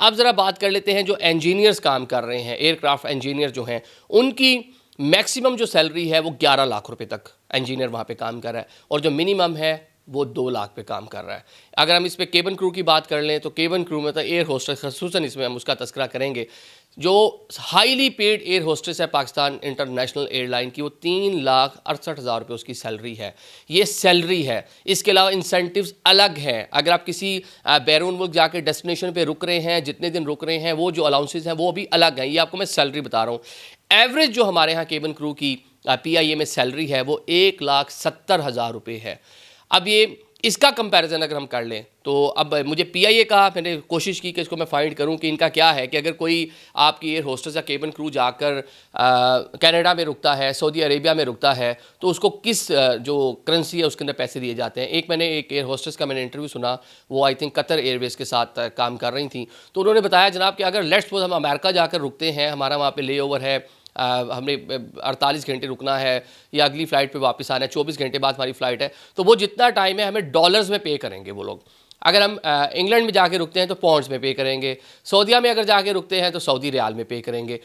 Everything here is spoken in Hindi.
अब ज़रा बात कर लेते हैं जो इंजीनियर्स काम कर रहे हैं, एयरक्राफ्ट इंजीनियर जो हैं, उनकी मैक्सिमम जो सैलरी है वो 11 लाख रुपए तक इंजीनियर वहाँ पे काम कर रहा है, और जो मिनिमम है वो 2 लाख पे काम कर रहा है। अगर हम इस पे केबिन क्रू की बात कर लें तो केबिन क्रू में तो एयर होस्टेस खसूसन इसमें हम उसका तस्करा करेंगे, जो हाईली पेड एयर होस्टेस है पाकिस्तान इंटरनेशनल एयरलाइन की, वो 3,68,000 रुपये उसकी सैलरी है। ये सैलरी है, इसके अलावा इंसेंटिव्स अलग हैं। अगर आप किसी बैरून मुल्क जाके डेस्टिनेशन पे रुक रहे हैं, जितने दिन रुक रहे हैं, वो जो अलाउंसेस हैं वो भी अलग हैं। ये आपको मैं सैलरी बता रहा हूँ। एवरेज जो हमारे यहाँ केबिन क्रू की PIA में सैलरी है वो 1,70,000 रुपये है। अब ये इसका कंपैरिजन अगर हम कर लें तो अब मुझे PIA का, मैंने कोशिश की कि इसको मैं फाइंड करूं कि इनका क्या है, कि अगर कोई आपकी एयर होस्टेस या केबिन क्रू जाकर कनाडा में रुकता है, सऊदी अरेबिया में रुकता है, तो उसको किस जो करेंसी है उसके अंदर पैसे दिए जाते हैं। मैंने एक एयर होस्टेस का मैंने इंटरव्यू सुना, वो आई थिंक कतर एयरवेज़ के साथ काम कर रही थी, तो उन्होंने बताया जनाब कि अगर लेट्स सपोज हम अमेरिका जाकर रुकते हैं, हमारा वहाँ पे ले ओवर है, हमने 48 घंटे रुकना है या अगली फ़्लाइट पे वापस आना है, 24 घंटे बाद हमारी फ़्लाइट है, तो वो जितना टाइम है हमें डॉलर्स में पे करेंगे वो लोग। अगर हम इंग्लैंड में जाके रुकते हैं तो पाउंड्स में पे करेंगे, सऊदीया में अगर जाके रुकते हैं तो सऊदी रियाल में पे करेंगे।